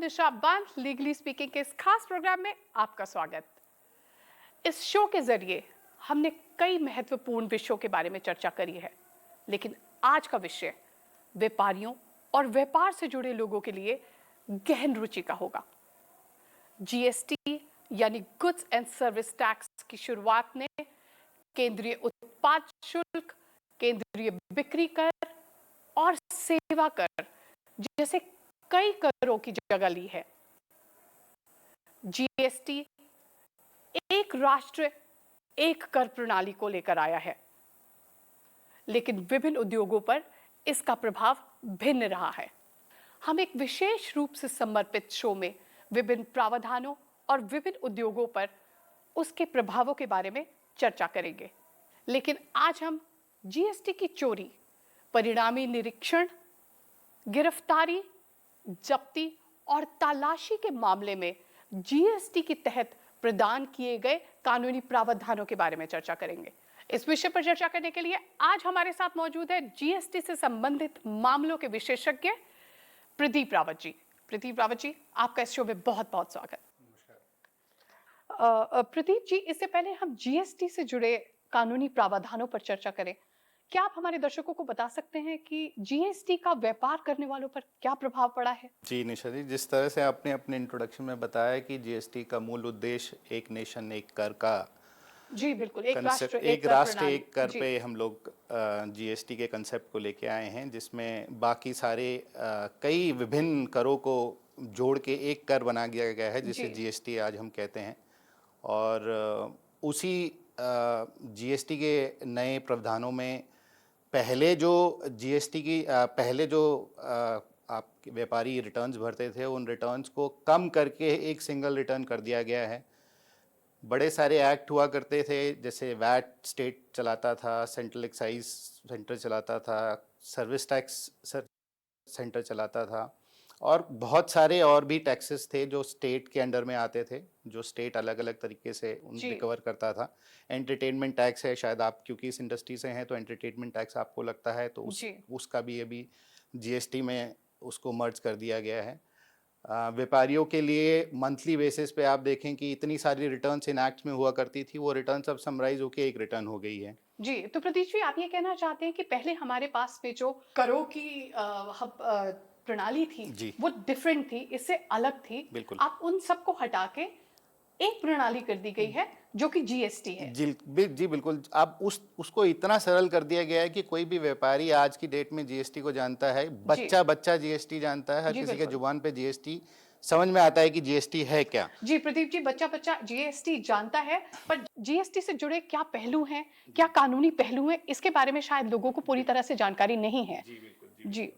निशा बांध legally speaking के इस खास प्रोग्राम में आपका स्वागत। इस शो के जरिए हमने कई महत्वपूर्ण विषयों के बारे में चर्चा करी है, लेकिन आज का विषय व्यापारियों और व्यापार से जुड़े लोगों के लिए गहन रुचि का होगा। जीएसटी यानी गुड्स एंड सर्विस टैक्स की शुरुआत ने केंद्रीय उत्पाद शुल्क, केंद्रीय बिक्री कर और सेवा कर जैसे कई करों की जगह ली है। जीएसटी एक राष्ट्र एक कर प्रणाली को लेकर आया है, लेकिन विभिन्न उद्योगों पर इसका प्रभाव भिन्न रहा है। हम एक विशेष रूप से समर्पित शो में विभिन्न प्रावधानों और विभिन्न उद्योगों पर उसके प्रभावों के बारे में चर्चा करेंगे। लेकिन आज हम जीएसटी की चोरी, परिणामी निरीक्षण, गिरफ्तारी, जब्ती और तलाशी के मामले में जीएसटी के तहत प्रदान किए गए कानूनी प्रावधानों के बारे में चर्चा करेंगे। इस विषय पर चर्चा करने के लिए आज हमारे साथ मौजूद है जीएसटी से संबंधित मामलों के विशेषज्ञ प्रदीप रावत जी। प्रदीप रावत जी, आपका इस शो में बहुत बहुत स्वागत। प्रदीप जी, इससे पहले हम जीएसटी से जुड़े कानूनी प्रावधानों पर चर्चा करें, क्या आप हमारे दर्शकों को बता सकते हैं कि जीएसटी का व्यापार करने वालों पर क्या प्रभाव पड़ा है? जी निशा जी, जिस तरह से आपने अपने इंट्रोडक्शन में बताया कि जीएसटी का मूल उद्देश्य एक नेशन एक कर का जी बिल्कुल, एक राष्ट्र एक कर पे हम लोग जीएसटी के कंसेप्ट को लेके आए हैं, जिसमें बाकी सारे कई विभिन्न करों को जोड़ के एक कर बना दिया गया है, जिसे जीएसटी आज हम कहते हैं। और उसी जीएसटी के नए प्रावधानों में पहले जो जीएसटी की पहले जो आप व्यापारी रिटर्न्स भरते थे, उन रिटर्न्स को कम करके एक सिंगल रिटर्न कर दिया गया है। बड़े सारे एक्ट हुआ करते थे, जैसे वैट स्टेट चलाता था, सेंट्रल एक्साइज सेंटर चलाता था, सर्विस टैक्स सेंटर चलाता था, और बहुत सारे और भी टैक्सेस थे जो स्टेट के अंडर में आते थे, जो स्टेट अलग अलग तरीके से उन रिकवर करता था। एंटरटेनमेंट टैक्स है, शायद आप क्योंकि इस इंडस्ट्री से हैं तो एंटरटेनमेंट टैक्स आपको लगता है, तो उसका भी अभी जीएसटी में उसको मर्ज कर दिया गया है। व्यापारियों के लिए मंथली बेसिस पे आप देखें कि इतनी सारी रिटर्न्स इन एक्ट में हुआ करती थी, वो रिटर्न्स अब समराइज होकर एक रिटर्न हो गई है। जी, तो प्रदीप जी, आप ये कहना चाहते हैं कि पहले हमारे पास में जो करों की प्रणाली थी वो डिफरेंट थी, इससे अलग थी। बिल्कुल, आप उन सबको हटा के एक प्रणाली कर दी गई है जो कि जीएसटी है। जी बिल्कुल। अब उसको इतना सरल कर दिया गया है कि कोई भी व्यापारी आज की डेट में जीएसटी को जानता है। बच्चा जीएसटी जानता है, हर किसी के जुबान पे जीएसटी समझ में आता है कि जीएसटी है क्या। जी प्रदीप जी, बच्चा जीएसटी जानता है, पर जीएसटी से जुड़े क्या पहलू हैं, क्या कानूनी पहलू हैं, इसके बारे में शायद लोगों को पूरी तरह से जानकारी नहीं है। जी बिल्कुल जी।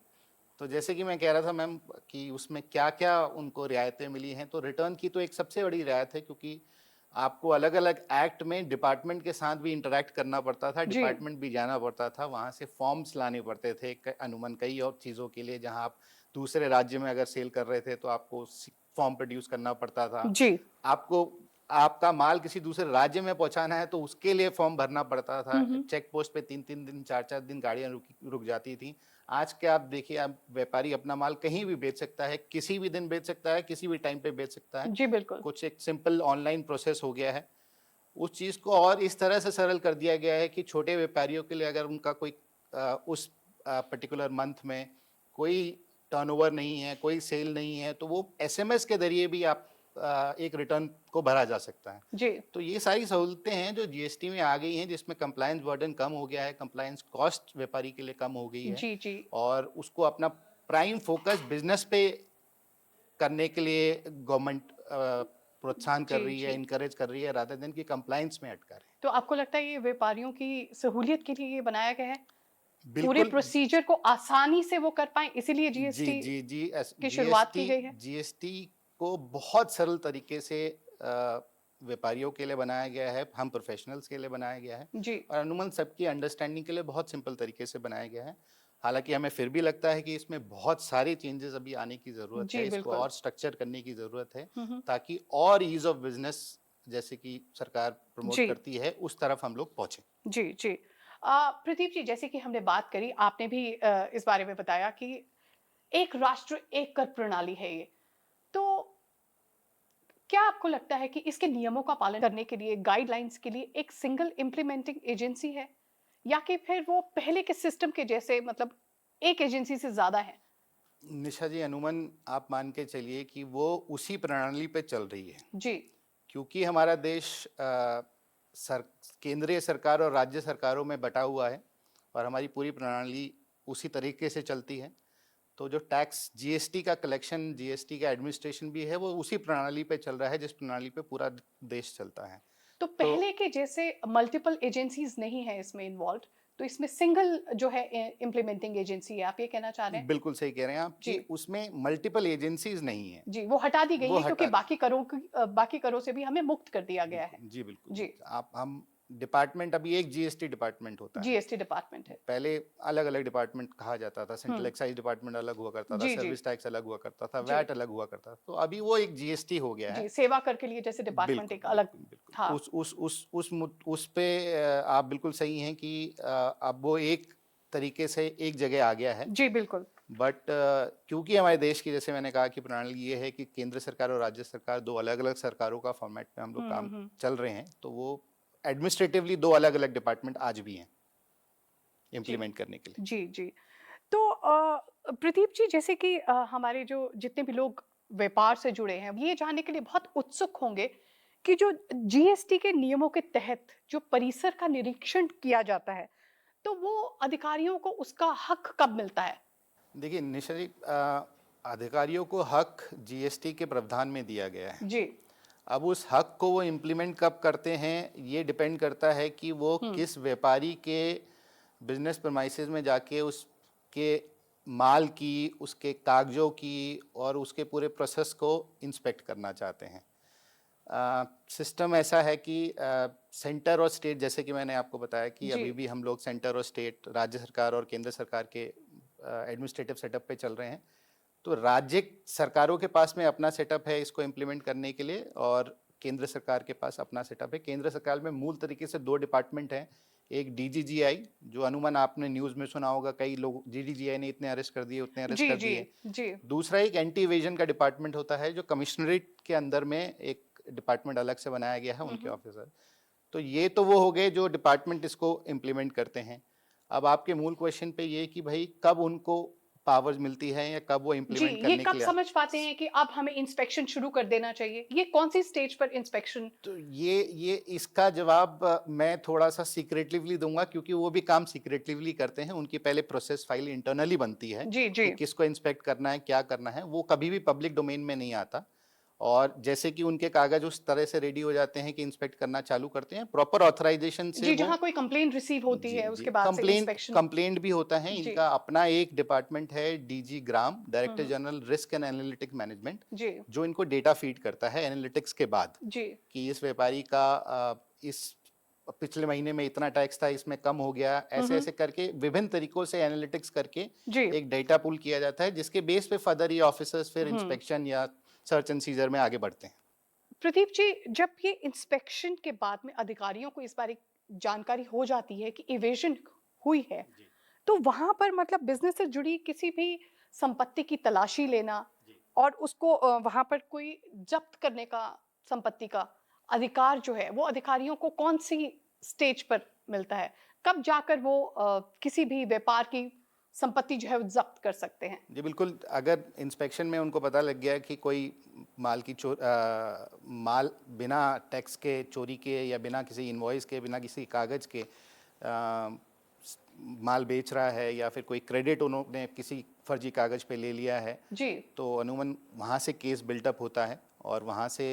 तो जैसे कि मैं कह रहा था मैम कि उसमें क्या क्या उनको रियायतें मिली हैं, तो रिटर्न की तो एक सबसे बड़ी रियायत है, क्योंकि आपको अलग अलग एक्ट में डिपार्टमेंट के साथ भी इंटरेक्ट करना पड़ता था, डिपार्टमेंट भी जाना पड़ता था, वहाँ से फॉर्म्स लाने पड़ते थे अनुमान कई और चीज़ों के लिए। जहाँ आप दूसरे राज्य में अगर सेल कर रहे थे तो आपको फॉर्म प्रोड्यूस करना पड़ता था। जी, आपको आपका माल किसी दूसरे राज्य में पहुंचाना है तो उसके लिए फॉर्म भरना पड़ता था। चेक पोस्ट पे 3-3 दिन 4-4 दिन गाड़ियां रुक जाती थी। आज के आप देखिए, आप व्यापारी अपना माल कहीं भी बेच सकता है, किसी भी दिन बेच सकता है, किसी भी टाइम पे बेच सकता है। जी बिल्कुल। कुछ एक सिंपल ऑनलाइन प्रोसेस हो गया है। उस चीज़ को और इस तरह से सरल कर दिया गया है कि छोटे व्यापारियों के लिए अगर उनका कोई उस पर्टिकुलर मंथ में कोई टर्नओवर नहीं है, कोई सेल नहीं है, तो वो एसएमएस के जरिए भी आप एक रिटर्न को भरा जा सकता है। जी, तो ये सारी सहूलतें हैं जो जीएसटी में आ गई हैं, जिसमें कंप्लायंस बर्डन कम हो गया है, कंप्लायंस कॉस्ट व्यापारी के लिए कम हो गई है। जी। और उसको अपना प्राइम फोकस बिजनेस पे करने के लिए गवर्नमेंट प्रोत्साहन कर रही है, इनकरेज कर रही है, रादर देन कि कंप्लायंस में अटका रहे। तो आपको लगता है ये व्यापारियों की सहूलियत के लिए ये बनाया गया है? पूरे बिल्कुल, प्रोसीजर को आसानी से वो कर पाए, इसीलिए जीएसटी की शुरुआत की गई है। जीएसटी को बहुत सरल तरीके से व्यापारियों के लिए बनाया गया है, हम प्रोफेशनल्स के लिए बनाया गया है, जी, और अमूमन सबकी अंडरस्टैंडिंग के लिए बहुत सिंपल तरीके से बनाया गया है। हालांकि हमें फिर भी लगता है कि इसमें बहुत सारी चेंजेस अभी आने की ज़रूरत है, इसको और स्ट्रक्चर करने की ज़रूरत है, ताकि और ईज ऑफ बिजनेस जैसे कि सरकार प्रमोट करती है उस तरफ हम लोग पहुँचें। जी। प्रदीप जी, जैसे कि हमने बात करी, आपने भी इस बारे में बताया कि एक राष्ट्र एक कर प्रणाली है ये, तो क्या आपको लगता है कि इसके नियमों का पालन करने के लिए, गाइडलाइंस के लिए एक सिंगल इम्प्लीमेंटिंग एजेंसी है, या कि फिर वो पहले के सिस्टम के जैसे मतलब एक एजेंसी से ज्यादा है? निशा जी, अनुमान आप मान के चलिए कि वो उसी प्रणाली पे चल रही है, जी क्योंकि हमारा देश सर केंद्रीय सरकार और राज्य सरकारों में बटा हुआ है और हमारी पूरी प्रणाली उसी तरीके से चलती है। तो जो टैक्स जीएसटी का कलेक्शन, जीएसटी का एडमिनिस्ट्रेशन भी है, वो उसी प्रणाली पे चल रहा है जिस प्रणाली पे पूरा देश चलता है। तो तो पहले के जैसे मल्टीपल एजेंसीज नहीं है इसमें इन्वॉल्व, तो इसमें सिंगल जो है इम्प्लीमेंटिंग एजेंसी है, आप ये कहना चाह रहे हैं? बिल्कुल सही कह रहे हैं आप जी कि उसमें मल्टीपल एजेंसीज नहीं है, जी, वो हटा दी गई वो है क्योंकि हटा दी। बाकी करों से भी हमें मुक्त कर दिया गया है। बिल्कुल जी, बिल्कुल। जी, आप हम डिपार्टमेंट, अभी एक जीएसटी डिपार्टमेंट होता है। जीएसटी डिपार्टमेंट है। पहले अलग अलग डिपार्टमेंट कहा जाता था, सेंट्रल हम्म। एक्साइज डिपार्टमेंट अलग हुआ करता था, जी जी सर्विस टैक्स अलग हुआ करता था, जी वैट अलग हुआ करता था। तो अभी वो एक जीएसटी हो गया है। जी, सेवा कर के लिए जैसे डिपार्टमेंट बिल्कुल एक अलग बिल्कुल बिल्कुल। था। उस पे आप बिल्कुल सही हैं कि अब वो एक तरीके से एक जगह आ गया है। जी बिल्कुल। बट क्योंकि हमारे देश की, जैसे मैंने कहा कि प्रणाली ये है कि केंद्र सरकार और राज्य सरकार दो अलग अलग सरकारों का फॉर्मेट में हम लोग काम चल रहे हैं, तो वो एडमिनिस्ट्रेटिवली दो अलग अलग डिपार्टमेंट आज भी हैं जी इम्प्लीमेंट करने के लिए। जी जी। तो प्रदीप जी, जैसे कि हमारे जो जितने भी लोग व्यापार से जुड़े हैं, ये जानने के लिए बहुत उत्सुक होंगे कि जो जीएसटी के नियमों के तहत जो परिसर का निरीक्षण किया जाता है, तो वो अधिकारियों को उसका हक कब मिलता है? देखिए निशा जी, अधिकारियों को हक जीएसटी के प्रावधान में दिया गया है। जी। अब उस हक को वो इम्प्लीमेंट कब करते हैं, ये डिपेंड करता है कि वो किस व्यापारी के बिजनेस प्रमाइसेस में जाके उसके माल की, उसके कागजों की और उसके पूरे प्रोसेस को इंस्पेक्ट करना चाहते हैं। सिस्टम ऐसा है कि सेंटर और स्टेट, जैसे कि मैंने आपको बताया कि जी अभी भी हम लोग सेंटर और स्टेट, राज्य सरकार और केंद्र सरकार के एडमिनिस्ट्रेटिव सेटअप पे चल रहे हैं। तो राज्य सरकारों के पास में अपना सेटअप है इसको इम्प्लीमेंट करने के लिए, और केंद्र सरकार के पास अपना सेटअप है। केंद्र सरकार में मूल तरीके से दो डिपार्टमेंट हैं। एक डीजीजीआई, जो अनुमान आपने न्यूज़ में सुना होगा, कई लोग डीजीजीआई ने इतने अरेस्ट कर दिए, उतने अरेस्ट जी कर जी दिए। जी दूसरा एक एंटी इवेजन का डिपार्टमेंट होता है, जो कमिश्नरेट के अंदर में एक डिपार्टमेंट अलग से बनाया गया है, उनके ऑफिसर। तो ये तो वो हो गए जो डिपार्टमेंट इसको इम्प्लीमेंट करते हैं। अब आपके मूल क्वेश्चन पे ये कि भाई कब उनको पावर्स मिलती है या कब वो जी, इम्प्लीमेंट ये करने के कब लिए। समझ पाते हैं कि अब हमें इंस्पेक्शन शुरू कर देना चाहिए? ये कौन सी स्टेज पर इंस्पेक्शन? तो ये इसका जवाब मैं थोड़ा सा सीक्रेटिवली दूंगा, क्योंकि वो भी काम सीक्रेटिवली करते हैं। उनकी पहले प्रोसेस फाइल इंटरनली बनती है जी जी कि किसको इंस्पेक्ट करना है, क्या करना है, वो कभी भी पब्लिक डोमेन में नहीं आता। और जैसे कि उनके कागज उस तरह से रेडी हो जाते हैं कि इंस्पेक्ट करना चालू करते हैं, प्रॉपर ऑथराइजेशन से जी, वो। जहाँ कोई कंप्लेंट रिसीव होती जी है जी, उसके बाद से कंप्लेंट इंस्पेक्शन। कंप्लेंट भी होता है। जी इनका अपना एक डिपार्टमेंट है, DG GRAM, director general risk and analytic management, जी जो इनको डेटा फीड करता है एनालिटिक्स के बाद जी कि इस व्यापारी का इस पिछले महीने में इतना टैक्स था, इसमें कम हो गया, ऐसे ऐसे करके विभिन्न तरीकों से एनालिटिक्स करके जी। एक डेटा पुल किया जाता है, जिसके बेस पे फर्दर ये ऑफिसर्स फिर इंस्पेक्शन या सर्च एंड सीजर में आगे बढ़ते हैं। प्रदीप जी, जब ये इंस्पेक्शन के बाद में अधिकारियों को इस बारे जानकारी हो जाती है कि इवेजन हुई है, तो वहां पर मतलब बिजनेस से जुड़ी किसी भी संपत्ति की तलाशी लेना और उसको वहां पर कोई जब्त करने का, संपत्ति का अधिकार जो है, वो अधिकारियों को कौन सी स्टेज पर मिलता है? कब जाकर वो किसी भी व्यापार की संपत्ति जो है वो जब्त कर सकते हैं? जी बिल्कुल, अगर इंस्पेक्शन में उनको पता लग गया कि कोई माल बिना टैक्स के, चोरी के, या बिना किसी इनवॉइस के, बिना किसी कागज़ के माल बेच रहा है, या फिर कोई क्रेडिट उन्होंने किसी फर्जी कागज़ पे ले लिया है, जी तो अमूमन वहाँ से केस बिल्टअप होता है। और वहाँ से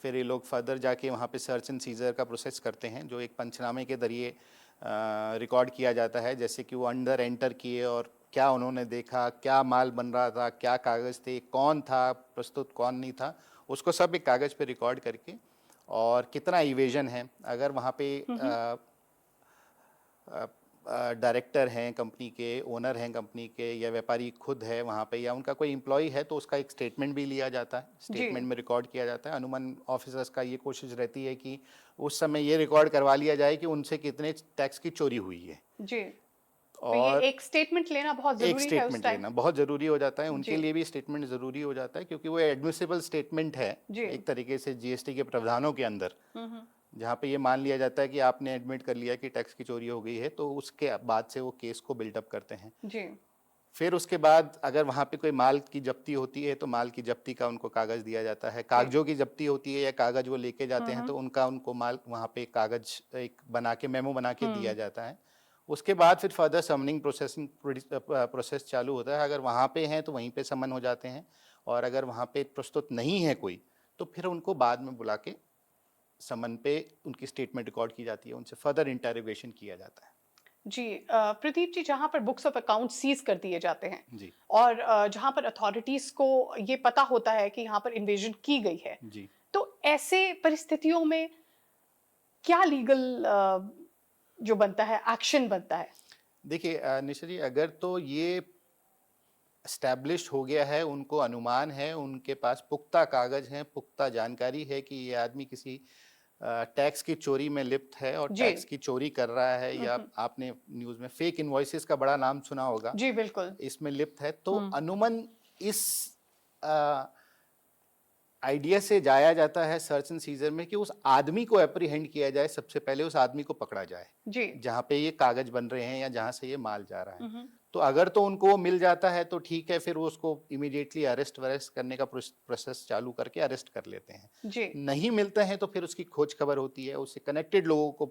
फिर ये लोग फर्दर जाके वहाँ पे सर्च एंड सीजर का प्रोसेस करते हैं, जो एक पंचनामे के जरिए रिकॉर्ड किया जाता है। जैसे कि वो अंदर एंटर किए और क्या उन्होंने देखा, क्या माल बन रहा था, क्या कागज़ थे, कौन था प्रस्तुत, कौन नहीं था, उसको सब एक कागज़ पे रिकॉर्ड करके, और कितना इवेजन है, अगर वहाँ पे डायरेक्टर हैं कंपनी के, ओनर हैं कंपनी के, या व्यापारी खुद है वहाँ पे, या उनका कोई एम्प्लॉय है, तो उसका एक स्टेटमेंट भी लिया जाता है, जी स्टेटमेंट में रिकॉर्ड किया जाता है। अनुमान ऑफिसर्स का ये कोशिश रहती है कि उस समय ये रिकॉर्ड करवा लिया जाए कि उनसे कितने टैक्स की चोरी हुई है। जी तो ये और एक स्टेटमेंट लेना बहुत एक जरूरी है उस स्टेटमेंट टाइम। लेना बहुत ज़रूरी हो जाता है, उनके जी लिए भी स्टेटमेंट ज़रूरी हो जाता है क्योंकि वो एडमिसिबल स्टेटमेंट है जी। एक तरीके से जीएसटी के प्रावधानों के अंदर, हम्म। जहाँ पे ये मान लिया जाता है कि आपने एडमिट कर लिया कि टैक्स की चोरी हो गई है, तो उसके बाद से वो केस को बिल्डअप करते हैं। जी फिर उसके बाद अगर वहाँ पे कोई माल की जब्ती होती है तो माल की जब्ती का उनको कागज़ दिया जाता है, कागजों की जब्ती होती है या कागज़ वो लेके जाते हैं तो उनका उनको माल वहाँ पे कागज़ एक बना के मेमो बना के दिया जाता है। उसके बाद फिर फर्दर समनिंग प्रोसेस चालू होता है। अगर वहाँ पे हैं तो वहीं पे समन हो जाते हैं, और अगर वहाँ पे प्रस्तुत नहीं है कोई तो फिर उनको बाद में बुला के समन पे उनकी स्टेटमेंट रिकॉर्ड की जाती है, उनसे फर्दर इंटरोगेशन किया जाता है। जी। प्रदीप जी, जहाँ पर बुक्स ऑफ अकाउंट सीज कर दिए जाते हैं जी और जहाँ पर अथॉरिटीज को ये पता होता है कि यहाँ पर इन्वेजन की गई है, जी। तो ऐसे परिस्थितियों में क्या लीगल जो बनता है, एक्शन बनता है? देखिए निशा जी, अगर तो ये स्टैब्लिश हो गया है, उनको अनुमान है, उनके पास पुख्ता कागज हैं, पुख्ता जानकारी है कि ये आदमी किसी टैक्स की चोरी में लिप्त है और जी टैक्स की चोरी कर रहा है, या आपने न्यूज़ में फेक इनवॉइसेस का बड़ा नाम सुना होगा, जी बिल्कुल। इसमें लिप्त है, तो अनुमन इस आइडिया से जाया जाता है सर्च एंड सीजर में कि उस आदमी को एप्रीहेंड किया जाए, सबसे पहले उस आदमी को पकड़ा जाए जी जहाँ पे ये कागज बन रहे हैं या जहाँ से ये माल जा रहा है। तो अगर तो उनको वो मिल जाता है तो ठीक है, फिर वो उसको इमीडिएटली अरेस्ट वरेस्ट करने का प्रोसेस चालू करके अरेस्ट कर लेते हैं। जी नहीं मिलते हैं तो फिर उसकी खोज खबर होती है, उससे कनेक्टेड लोगों को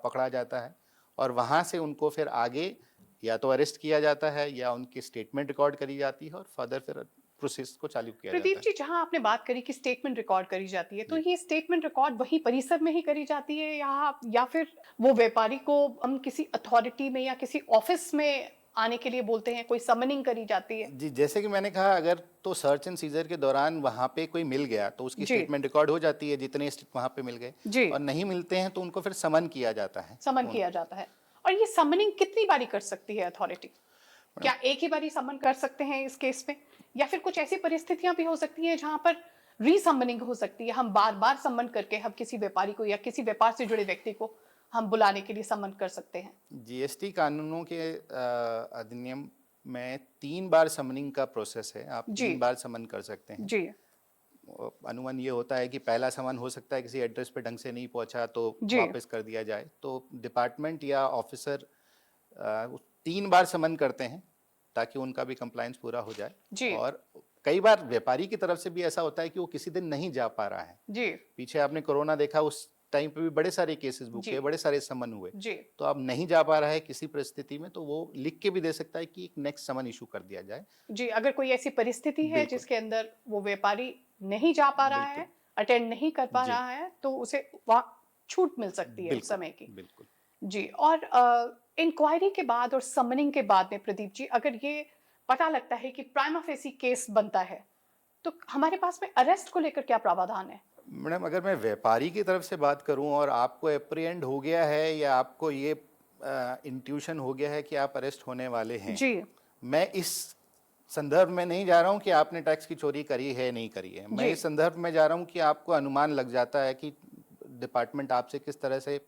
पकड़ा जाता है और वहाँ से उनको फिर आगे या तो अरेस्ट किया जाता है या उनकी स्टेटमेंट रिकॉर्ड करी जाती है और फर्दर फिर प्रोसेस को चालू किया जाता प्रदीप है। जी, जहां आपने बात करी कि स्टेटमेंट रिकॉर्ड करी जाती है, तो जी ये स्टेटमेंट रिकॉर्ड वही परिसर में ही करी जाती है या फिर वो व्यापारी को हम किसी अथॉरिटी में या किसी ऑफिस में आने के लिए बोलते हैं, कोई समनिंग करी जाती है? जी, जैसे कि मैंने कहा, अगर तो सर्च एंड सीजर के दौरान वहाँ पे कोई मिल गया तो उसकी जी स्टेटमेंट रिकॉर्ड हो जाती है, जितने वहाँ पे मिल गए, जी। और नहीं मिलते हैं तो उनको फिर समन किया जाता है। समन किया जाता है। और ये समनिंग कितनी बारी कर सकती है अथॉरिटी? क्या एक ही बारी समन कर सकते हैं इस केस में, या फिर कुछ ऐसी परिस्थितियां भी हो सकती हैं जहां पर रीसमनिंग हो सकती है, हम बार बार समन करके हम किसी व्यापारी को या किसी व्यापार से जुड़े व्यक्ति को हम बुलाने के लिए समन कर सकते हैं? जीएसटी कानूनों के अधिनियम में 3 बार समनिंग का प्रोसेस है, आप जी 3 बार समन कर सकते हैं। जी अनुमान ये होता है कि पहला समन हो सकता है किसी एड्रेस पे ढंग से नहीं पहुंचा तो जी वापस कर दिया जाए, तो डिपार्टमेंट या ऑफिसर 3 बार समन करते हैं ताकि उनका भी कंप्लायंस पूरा हो जाए। जी और कई बार व्यापारी की तरफ से भी ऐसा होता है कि वो किसी दिन नहीं जा पा रहा है। जी पीछे आपने कोरोना देखा, उस टाइम पे भी बड़े सारे केसेस बुक जी हुए, बड़े सारे समन हुए। जी तो अब नहीं जा पा रहा है किसी परिस्थिति में तो वो लिख के भी दे सकता है कि एक नेक्स्ट समन इशू कर दिया जाए। जी। अगर कोई ऐसी परिस्थिति है बिल्कुल जिसके अंदर वो व्यापारी नहीं जा पा रहा बिल्कुल। है, अटेंड नहीं कर पा जी रहा है, तो उसे वहाँ छूट मिल सकती है उस बिल्कुल समय की। बिल्कुल। जी। और इंक्वायरी के बाद और समनिंग के बाद में प्रदीप जी, अगर ये पता लगता है कि प्राइमा फेसी केस बनता है, तो हमारे पास में अरेस्ट को लेकर क्या प्रावधान है? मैडम, अगर मैं व्यापारी की तरफ से बात करूं और आपको एप्रीहेंड हो गया है या आपको ये इंट्यूशन हो गया है कि आप अरेस्ट होने वाले हैं, जी मैं इस संदर्भ में नहीं जा रहा हूं कि आपने टैक्स की चोरी करी है नहीं करी है, मैं जी इस संदर्भ में जा रहा हूं कि आपको अनुमान लग जाता है कि डिपार्टमेंट आपसे किस तरह से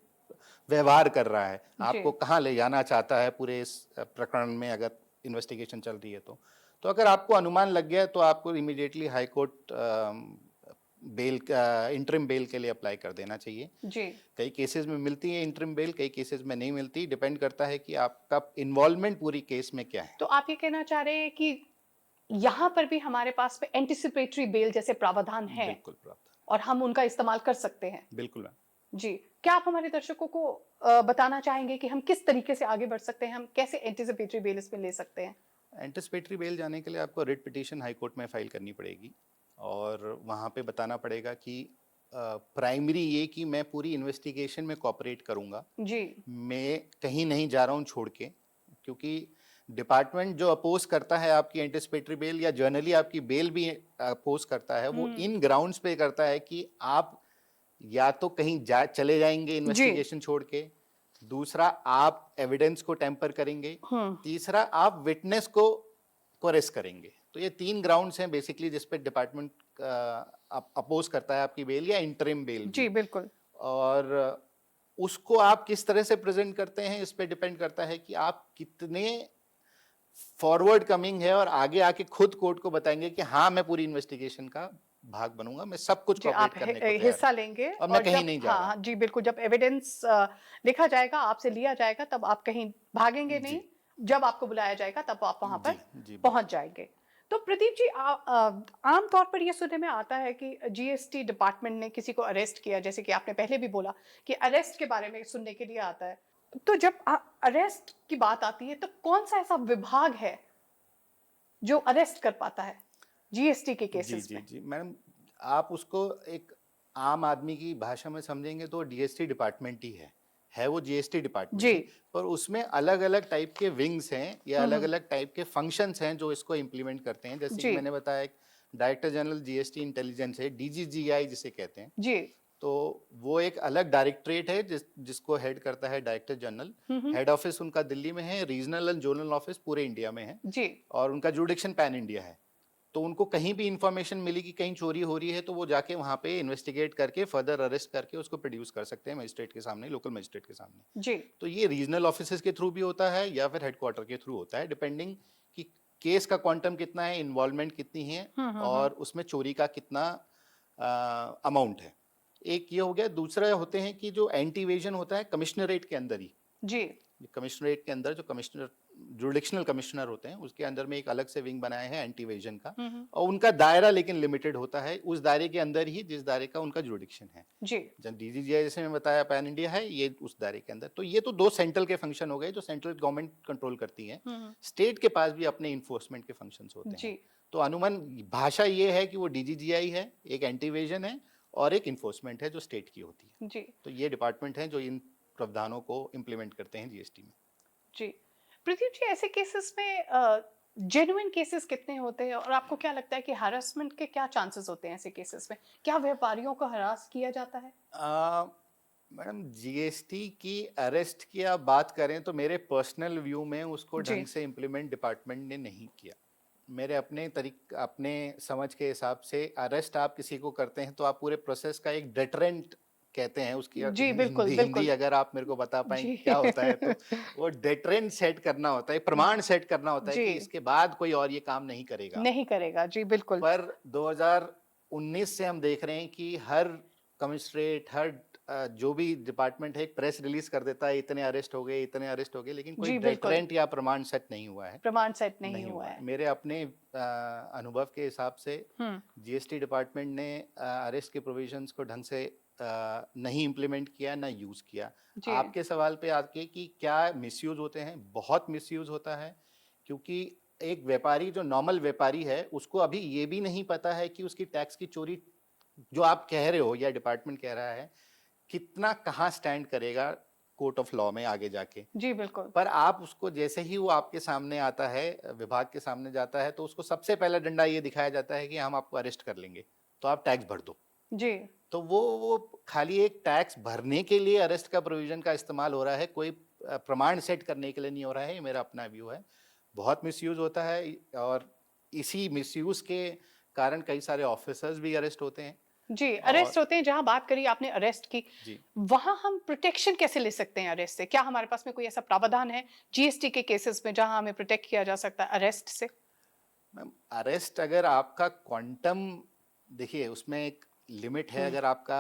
व्यवहार कर रहा है, जी आपको कहाँ ले जाना चाहता है पूरे इस प्रकरण में, अगर इन्वेस्टिगेशन चल रही है तो अगर आपको अनुमान लग गया तो आपको इमीडिएटली हाई कोर्ट बेल का इंटरिम बेल के लिए अप्लाई कर देना चाहिए। जी कई केसेस में मिलती है इंटरिम बेल, कई केसेस में नहीं मिलती, डिपेंड करता है कि आपका इन्वॉल्वमेंट पूरी केस में क्या है। तो आप ये कहना चाह रहे हैं कि यहाँ पर भी हमारे पास में एंटिसिपेटरी बेल जैसे प्रावधान हैं बिल्कुल प्राप्त, और हम उनका इस्तेमाल कर सकते हैं? बिल्कुल मैम। जी। क्या आप हमारे दर्शकों को बताना चाहेंगे कि हम किस तरीके से आगे बढ़ सकते हैं, हम कैसे एंटिसिपेटरी बेल इसमें ले सकते हैं? एंटिसिपेटरी बेल जाने के लिए आपको रिट पिटीशन हाई कोर्ट में फाइल करनी पड़ेगी और वहाँ पे बताना पड़ेगा कि प्राइमरी ये कि मैं पूरी इन्वेस्टिगेशन में कोऑपरेट करूँगा, जी मैं कहीं नहीं जा रहा हूँ छोड़ के, क्योंकि डिपार्टमेंट जो अपोज करता है आपकी एंटिसिपेटरी बेल या जर्नली आपकी बेल भी अपोज करता है, वो इन ग्राउंड्स पे करता है कि आप या तो कहीं चले जाएंगे जी इन्वेस्टिगेशन छोड़ के, दूसरा आप एविडेंस को टेम्पर करेंगे, हम्म। तीसरा आप विटनेस को अरेस्ट करेंगे। तो ये 3 ग्राउंड्स हैं बेसिकली जिस पे डिपार्टमेंट अपोज करता है आपकी बेल या इंटरिम बेल जी भी। बिल्कुल। और उसको आप किस तरह से प्रेजेंट करते हैं इस पे डिपेंड करता है कि आप कितने फॉरवर्ड कमिंग है और आगे आके खुद कोर्ट को बताएंगे कि हाँ मैं पूरी इन्वेस्टिगेशन का भाग बनूंगा, मैं सब कुछ जी, आप कोऑपरेट करने को तैयार हिस्सा हूं लेंगे और मैं और कहीं जब नहीं जा हाँ रहा। हाँ, जी बिल्कुल, जब एविडेंस लिखा जाएगा, आपसे लिया जाएगा, तब आप कहीं भागेंगे नहीं। जी जब आपको बुलाया जाएगा तब आप वहां पर जी जी पहुंच बिल्कुल। जाएंगे। तो प्रदीप जी, आमतौर पर ये सुनने में आता है कि जीएसटी डिपार्टमेंट ने किसी को अरेस्ट किया, जैसे कि आपने पहले भी बोला कि अरेस्ट के बारे में सुनने के लिए आता है। तो जब अरेस्ट की बात आती है, तो कौन सा ऐसा विभाग है जो अरेस्ट कर पाता है जीएसटी के जी केसेस जी में? जी मैडम, आप उसको एक आम आदमी की भाषा में समझेंगे तो डीएसटी डिपार्टमेंट ही है वो जीएसटी डिपार्टमेंट जी। ही, पर उसमें अलग अलग टाइप के विंग्स हैं या अलग अलग टाइप के फंक्शंस हैं जो इसको इम्प्लीमेंट करते हैं। जैसे कि जी मैंने बताया, एक डायरेक्टर जनरल जीएसटी इंटेलिजेंस है, डीजीजीआई जिसे कहते हैं। जी। तो वो एक अलग डायरेक्टरेट है जिसको हेड करता है डायरेक्टर जनरल। हेड ऑफिस उनका दिल्ली में है, रीजनल एंड जोनल ऑफिस पूरे इंडिया में है, जी और उनका जुडिक्शन पैन इंडिया है। तो उनको कहीं भी इंफॉर्मेशन मिली कि कहीं चोरी हो रही है तो वो जाके वहां पे इन्वेस्टिगेट करके फर्दर अरेस्ट करके उसको प्रोड्यूस कर सकते हैं मजिस्ट्रेट के सामने, लोकल मजिस्ट्रेट के सामने। जी। तो ये रीजनल ऑफिसेज के थ्रू भी होता है या फिर हेडक्वार्टर के थ्रू होता है, डिपेंडिंग कि केस का क्वांटम कितना है, इन्वॉल्वमेंट कितनी है और उसमें चोरी का कितना अमाउंट है। एक ये हो गया। दूसरा होते हैं कि जो एंटी इवेजन होता है कमिश्नरेट के अंदर ही, जी कमिश्नरेट के अंदर जो कमिश्नर जुडिक्शनल कमिश्नर होते हैं उसके अंदर में एक अलग से विंग बनाए हैं एंटी इवेजन का, और उनका दायरा लेकिन लिमिटेड होता है उस दायरे के अंदर ही जिस दायरे का उनका जुडिक्शन है। जी जब डीजीजीआई जैसे मैं बताया पैन इंडिया है, ये उस दायरे के अंदर। तो ये तो दो सेंट्रल के फंक्शन हो गए जो सेंट्रल गवर्नमेंट कंट्रोल करती है। स्टेट के पास भी अपने इन्फोर्समेंट के फंक्शंस होते जी हैं। तो अनुमान भाषा ये है कि वो डीजीजीआई है, एक एंटी इवेजन है और एक इन्फोर्समेंट है जो स्टेट की होती है। जी तो ये डिपार्टमेंट है जो इन प्रावधानों को इम्प्लीमेंट करते हैं जीएसटी में। जी। प्रदीप जी, ऐसे केसेस में जेन्युइन केसेस कितने होते हैं, और आपको क्या लगता है कि हरासमेंट के क्या चांसेस होते हैं ऐसे केसेस में? क्या व्यापारियों को हरास किया जाता है? आ, मैडम, जीएसटी की अरेस्ट की आप बात करें तो मेरे पर्सनल व्यू में उसको जी ढंग से इम्प्लीमेंट डिपार्टमेंट ने नहीं किया। मेरे अपने समझ के हिसाब से अरेस्ट आप किसी को करते हैं तो आप पूरे प्रोसेस का एक डेटरेंट कहते हैं उसकी जी बिल्कुल हिंदी बिल्कुल। अगर आप मेरे को बता पाएं जी क्या होता है तो वो डेटरेंट सेट करना होता है, प्रमाण सेट करना होता है जी कि इसके बाद कोई और ये काम नहीं करेगा। नहीं करेगा, जी बिल्कुल। पर 2019 से हम देख रहे हैं कि हर कमिश्नरेट, हर जो भी डिपार्टमेंट है एक प्रेस रिलीज कर देता है इतने अरेस्ट हो गए, इतने अरेस्ट हो गए, लेकिन कोई जी बिल्कुल, डेटरेंट या प्रमाण सेट नहीं हुआ है। प्रमाण सेट नहीं नहीं हुआ हुआ है। है। मेरे अपने अनुभव के हिसाब से जीएसटी डिपार्टमेंट ने अरेस्ट के प्रोविजंस को ढंग से नहीं इम्प्लीमेंट किया, ना यूज किया। जी आपके सवाल पे आके कि क्या मिसयूज होते हैं, बहुत मिसयूज होता है, क्योंकि एक व्यापारी जो नॉर्मल व्यापारी है उसको अभी ये भी नहीं पता है कि उसकी टैक्स की चोरी जो आप कह रहे हो या डिपार्टमेंट कह रहा है कितना कहाँ स्टैंड करेगा कोर्ट ऑफ लॉ में आगे जाके। जी बिल्कुल। पर आप उसको जैसे ही वो आपके सामने आता है, विभाग के सामने जाता है, तो उसको सबसे पहला डंडा ये दिखाया जाता है कि हम आपको अरेस्ट कर लेंगे तो आप टैक्स भर दो। जी तो वो खाली एक टैक्स भरने के लिए अरेस्ट का प्रोविजन का इस्तेमाल हो रहा है, कोई प्रमाण सेट करने के लिए नहीं हो रहा है। ये मेरा अपना व्यू है। बहुत मिसयूज होता है और इसी मिसयूज के कारण कई सारे ऑफिसर्स भी अरेस्ट होते हैं। जी, और अरेस्ट होते हैं। जहां बात करी आपने अरेस्ट की, जी वहां हम प्रोटेक्शन कैसे ले सकते हैं अरेस्ट से? क्या हमारे पास में कोई ऐसा प्रावधान है जीएसटी के केसेस में जहां हमें प्रोटेक्ट किया जा सकता है अरेस्ट से? मैम, अरेस्ट अगर आपका क्वांटम, देखिए उसमें एक लिमिट है। अगर आपका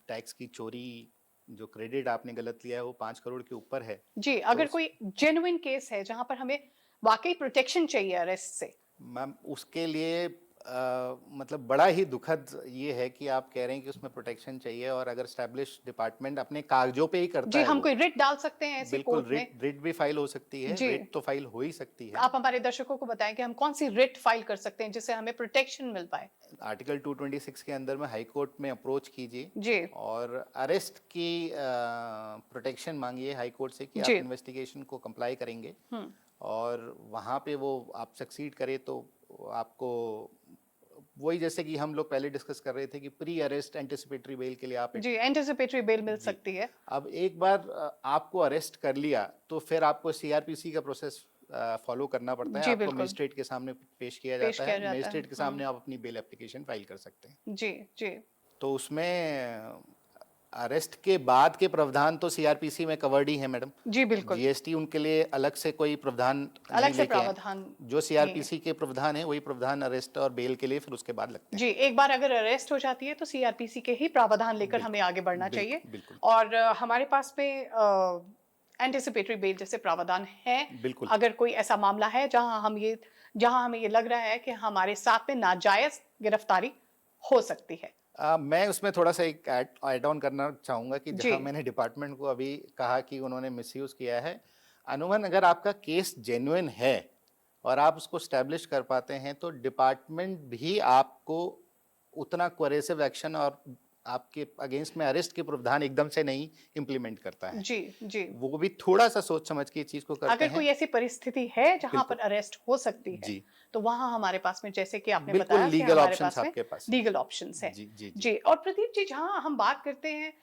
टैक्स की चोरी जो क्रेडिट आपने गलत लिया है वो 5 करोड़ के ऊपर है जी, तो अगर कोई जेन्युइन केस है जहां पर हमें वाकई प्रोटेक्शन चाहिए अरेस्ट से। मैम उसके लिए मतलब बड़ा ही दुखद ये है कि आप कह रहे हैं कि उसमें प्रोटेक्शन चाहिए, और अगर स्टैब्लिश डिपार्टमेंट अपने कागजों पे ही करता जी, है हम वो, कोई रिट डाल सकते हैं ऐसी बिल्कुल कोर्ट में? रिट रिट भी फाइल हो सकती है, जी, रिट तो फाइल हो ही सकती है। आप हमारे दर्शकों को बताएं कि हम कौन सी रिट फाइल कर सकते हैं जिससे हमें प्रोटेक्शन मिल पाए। आर्टिकल 226 के अंदर में हाई कोर्ट में अप्रोच कीजिए जी और अरेस्ट की प्रोटेक्शन मांगिए हाई कोर्ट से कि आप जी इन्वेस्टिगेशन को कंप्लाई करेंगे, और वहाँ पे वो आप सक्सीड करे तो आपको वही, जैसे कि हम लोग पहले डिस्कस कर रहे थे कि प्री अरेस्ट एंटिसिपेटरी बेल के लिए आप जी, एंटिसिपेटरी बेल मिल जी। सकती है। अब एक बार आपको अरेस्ट कर लिया तो फिर आपको सीआरपीसी का प्रोसेस फॉलो करना पड़ता है। जी आपको बिल्कुल, मजिस्ट्रेट के सामने पेश किया पेश जाता किया है, जाता है। मजिस्ट्रेट के सामने आप अपनी बेल एप्लीकेशन फाइल कर सकते हैं। जी जी तो उसमें अरेस्ट के बाद के प्रावधान तो सीआरपीसी में कवर्ड ही है मैडम। जी बिल्कुल, जीएसटी उनके लिए अलग से कोई प्रावधान अलग नहीं से लेके आए। प्रावधान जो सीआरपीसी के प्रावधान है वही प्रावधान अरेस्ट और बेल के लिए फिर उसके बाद लगते हैं। जी, एक बार अगर अरेस्ट हो जाती है तो सीआरपीसी के ही प्रावधान लेकर हमें आगे बढ़ना चाहिए। बिल्कुल। और हमारे पास में एंटिसिपेटरी बेल जैसे प्रावधान है। बिल्कुल। अगर कोई ऐसा मामला है जहां हमें ये लग रहा है कि हमारे साथ में नाजायज गिरफ्तारी हो सकती है। मैं उसमें थोड़ा सा एक ऐड ऑन करना चाहूँगा कि जी। जहाँ मैंने डिपार्टमेंट को अभी कहा कि उन्होंने मिसयूज़ किया है, अनूमन अगर आपका केस जेन्युइन है और आप उसको स्टैब्लिश कर पाते हैं तो डिपार्टमेंट भी आपको उतना कोरेसिव एक्शन और आपके अगेंस्ट में अरेस्ट के प्रावधान एकदम से नहीं इम्प्लीमेंट करता है। जी, जी। वो भी थोड़ा सा सोच समझ के चीज़ को करते अगर हैं। कोई ऐसी परिस्थिति है जहां पर बिल्कुल। अरेस्ट हो सकती है, जी। तो वहां हमारे पास में, जैसे कि आपने बिल्कुल बताया कि लीगल हमारे ऑप्शंस पास में आपके पास। लीगल ऑप्शंस है। जी, जी, जी। जी, और प्रदीप जी, जहां हम बात करते हैं,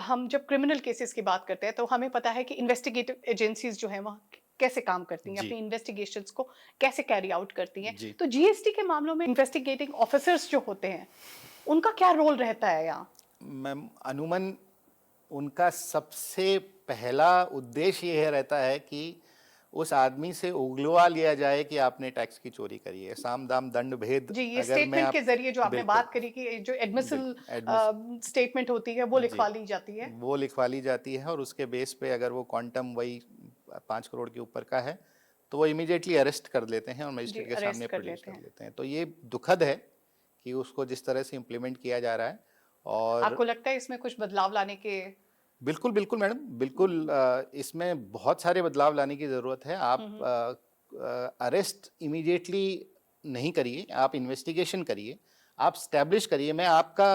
हम जब क्रिमिनल केसेस की बात करते हैं तो हमें पता है कि इन्वेस्टिगेटिव एजेंसीज जो है वह कैसे काम करती हैं, जी। अपनी इन्वेस्टिगेशंस को कैसे कैरी आउट करती हैं। जी। तो जीएसटी के मामलों में इन्वेस्टिगेटिंग ऑफिसर्स जो होते हैं, उनका क्या रोल रहता है यहाँ? मैम, अनूमन उनका सबसे पहला उद्देश्य यह रहता है कि उस आदमी से उगलवा लिया जाए कि आपने टैक्स की चोरी करी है। साम दाम दंड भेद जी, ये अगर मैं स्टेटमेंट आप के जरिए जो आपने बिल्कुल बात करी कि जो एडमिसल स्टेटमेंट होती है वो जी, लिखवा ली जाती है। वो लिखवा ली जाती है और उसके बेस पे अगर वो क्वांटम वही 5 करोड़ के ऊपर का है तो वो इमीडिएटली अरेस्ट कर लेते हैं और जी, मजिस्ट्रेट के अरेस्ट सामने कर प्रोड्यूस लेते कर हैं। लेते हैं। तो ये दुखद है कि उसको जिस तरह से इम्प्लीमेंट किया जा रहा है। और आपको लगता है इसमें कुछ बदलाव लाने के? बिल्कुल, बिल्कुल मैडम, बिल्कुल इसमें बहुत सारे बदलाव लाने की ज़रूरत है। आप अरेस्ट इमीडिएटली नहीं करिए, आप इन्वेस्टिगेशन करिए, आप स्टैब्लिश करिए। मैं आपका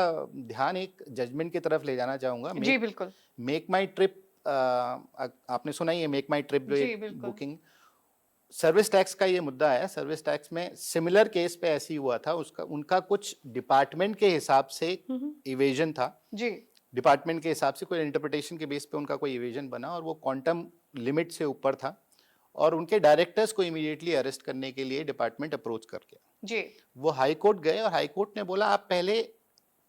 ध्यान एक जजमेंट की तरफ ले जाना चाहूँगा। जी बिल्कुल। मेक माई ट्रिप, आपने सुना ही है मेक माई ट्रिप, जो जी एक बिल्कुल। बुकिंग सर्विस टैक्स का ये मुद्दा है। सर्विस टैक्स में सिमिलर केस पे ऐसे ही हुआ था। उसका उनका कुछ डिपार्टमेंट के हिसाब से इवेजन था। जी। डिपार्टमेंट के हिसाब से कोई इंटरप्रिटेशन के बेस पे उनका कोई इवेजन बना और वो क्वांटम लिमिट से ऊपर था और उनके डायरेक्टर्स को इमीडिएटली अरेस्ट करने के लिए डिपार्टमेंट अप्रोच कर गया। जी। वो हाई कोर्ट गए और हाई कोर्ट ने बोला आप पहले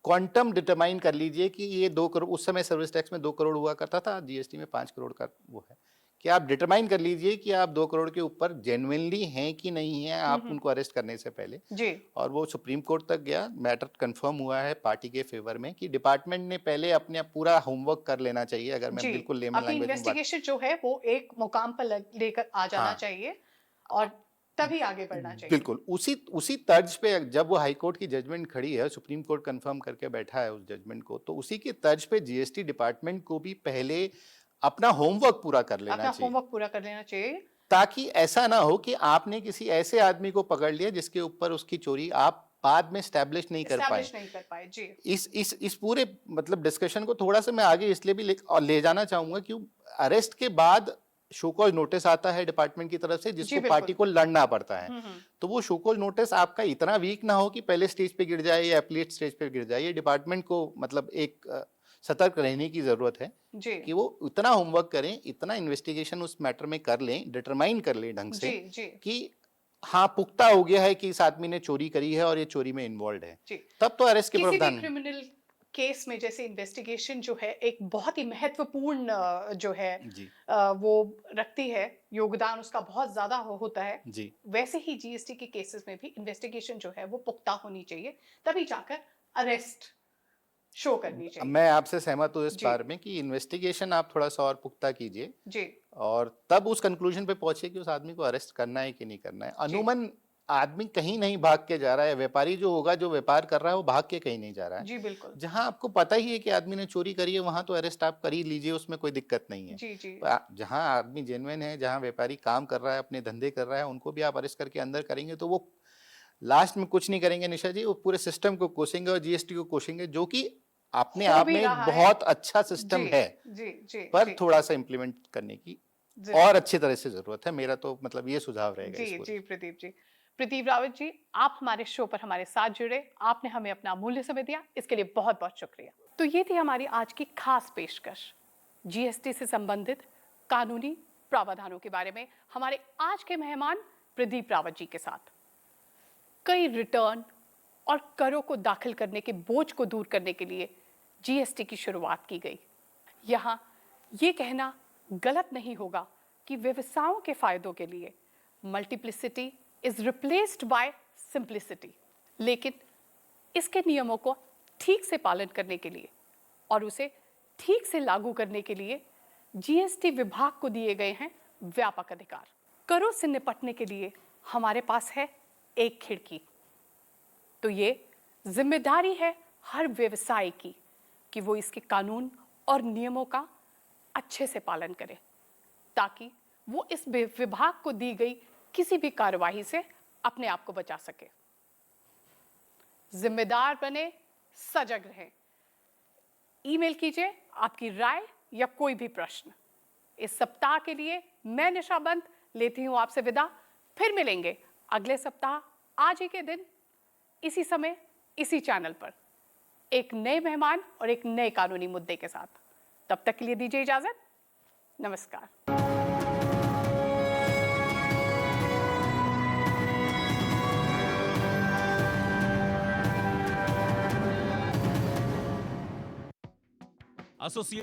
क्वांटम डिटरमाइन कर लीजिए कि ये 2 करोड़, उस समय सर्विस टैक्स में 2 करोड़ हुआ करता था, जीएसटी में 5 करोड़ का वो है, कि आप डिटरमाइन कर लीजिए कि आप 2 करोड़ के ऊपर जेन्युइनली हैं कि नहीं है आप उनको अरेस्ट करने से पहले। जी। और वो सुप्रीम कोर्ट तक गया, मैटर कंफर्म हुआ है पार्टी के फेवर में कि डिपार्टमेंट ने पहले अपने पूरा होमवर्क कर लेना चाहिए। अगर मैं जी, बिल्कुल लेमन अपनी लैंग्वेज में बात, इन्वेस्टिगेशन जो है वो एक मुकाम पर लेकर आ जाना हाँ चाहिए और तभी आगे बढ़ना चाहिए। बिल्कुल उसी उसी तर्ज पे जब वो हाई कोर्ट की जजमेंट खड़ी है, सुप्रीम कोर्ट कंफर्म करके बैठा है उस जजमेंट को, तो उसी के तर्ज पे जीएसटी डिपार्टमेंट को भी पहले अपना होमवर्क पूरा कर लेना अपना चाहिए, होमवर्क पूरा कर लेना चाहिए। ताकि ऐसा ना हो कि आपने किसी ऐसे आदमी को पकड़ लिया जिसके ऊपर उसकी चोरी आप बाद में स्टैब्लिश नहीं कर पाए। एस्टैब्लिश नहीं कर पाए। जी। इस पूरे मतलब डिस्कशन को थोड़ा सा मैं आगे इसलिए भी ले जाना चाहूंगा क्यों अरेस्ट के बाद शो कॉज नोटिस आता है डिपार्टमेंट की तरफ से जी जिसको बिल्कुल। पार्टी को लड़ना पड़ता है। तो वो शो कॉज नोटिस आपका इतना वीक ना हो कि पहले स्टेज पे गिर जाए या एप्लीट स्टेज पे गिर जाए। ये डिपार्टमेंट को मतलब एक सतर्क रहने की जरूरत है जी। कि वो इतना होमवर्क करें, इतना इन्वेस्टिगेशन उस मैटर में कर लें, डिटरमाइन कर लें ढंग से जी। जी। कि हाँ पुख्ता हो गया है कि इस आदमी ने चोरी करी है और ये चोरी में इन्वॉल्व है, जी। तब तो अरेस्ट के किसी भी प्रावधान। क्रिमिनल केस में जैसे इन्वेस्टिगेशन जो है एक बहुत ही महत्वपूर्ण जो है जी वो रखती है, योगदान उसका बहुत ज्यादा होता है। जी वैसे ही जीएसटी के केसेस में भी इन्वेस्टिगेशन जो है वो पुख्ता होनी चाहिए, तभी जाकर अरेस्ट शो करनी चाहिए। मैं आपसे सहमत हूँ इस जी। बारे में कि इन्वेस्टिगेशन आप थोड़ा सा और पुख्ता कीजिए जी। और तब उस कंक्लूजन पे पहुंचे कि उस आदमी को अरेस्ट करना है कि नहीं करना है। अनूमन आदमी कहीं नहीं भाग के जा रहा है। व्यापारी जो होगा, जो व्यापार कर रहा है, वो भाग के कहीं नहीं जा रहा है। जी बिल्कुल। जहां आपको पता ही है कि आदमी ने चोरी करी है वहां तो अरेस्ट आप कर ही लीजिए, उसमें कोई दिक्कत नहीं है। जी। जी। जहां आदमी जेन्युइन है, जहां व्यापारी काम कर रहा है, अपने धंधे कर रहा है, उनको भी आप अरेस्ट करके अंदर करेंगे तो वो लास्ट में कुछ नहीं करेंगे निशा जी, वो पूरे सिस्टम को कोसेंगे और जीएसटी को कोसेंगे, जो कि अपने हो आप भी में एक रहा है। बहुत अच्छा सिस्टम जी। है, जी। जी। पर जी। थोड़ा सा इम्प्लीमेंट करने की और अच्छी तरह से जरूरत है। मेरा तो मतलब ये सुझाव रहेगा जी। इस जी प्रदीप जी। प्रदीप रावत जी, आप हमारे शो पर हमारे साथ जुड़े, आपने हमें अपना अमूल्य समय दिया, इसके लिए बहुत बहुत शुक्रिया। तो ये थी हमारी आज की खास पेशकश, जीएसटी से संबंधित कानूनी प्रावधानों के बारे में हमारे आज के मेहमान प्रदीप रावत जी के साथ। कई रिटर्न और करों को दाखिल करने के बोझ को दूर करने के लिए जीएसटी की शुरुआत की गई। यहाँ ये कहना गलत नहीं होगा कि व्यवसायों के फायदों के लिए multiplicity is replaced by simplicity, लेकिन इसके नियमों को ठीक से पालन करने के लिए और उसे ठीक से लागू करने के लिए जीएसटी विभाग को दिए गए हैं व्यापक अधिकार। करों से निपटने के लिए हमारे पास है एक खिड़की, तो ये जिम्मेदारी है हर व्यवसाय की कि वो इसके कानून और नियमों का अच्छे से पालन करे, ताकि वो इस विभाग को दी गई किसी भी कार्यवाही से अपने आप को बचा सके। जिम्मेदार बने, सजग रहें। ईमेल कीजिए आपकी राय या कोई भी प्रश्न। इस सप्ताह के लिए मैं निशा बंद लेती हूं आपसे विदा। फिर मिलेंगे अगले सप्ताह आज ही के दिन, इसी समय, इसी चैनल पर, एक नए मेहमान और एक नए कानूनी मुद्दे के साथ। तब तक के लिए दीजिए इजाजत। नमस्कार। एसोसिएट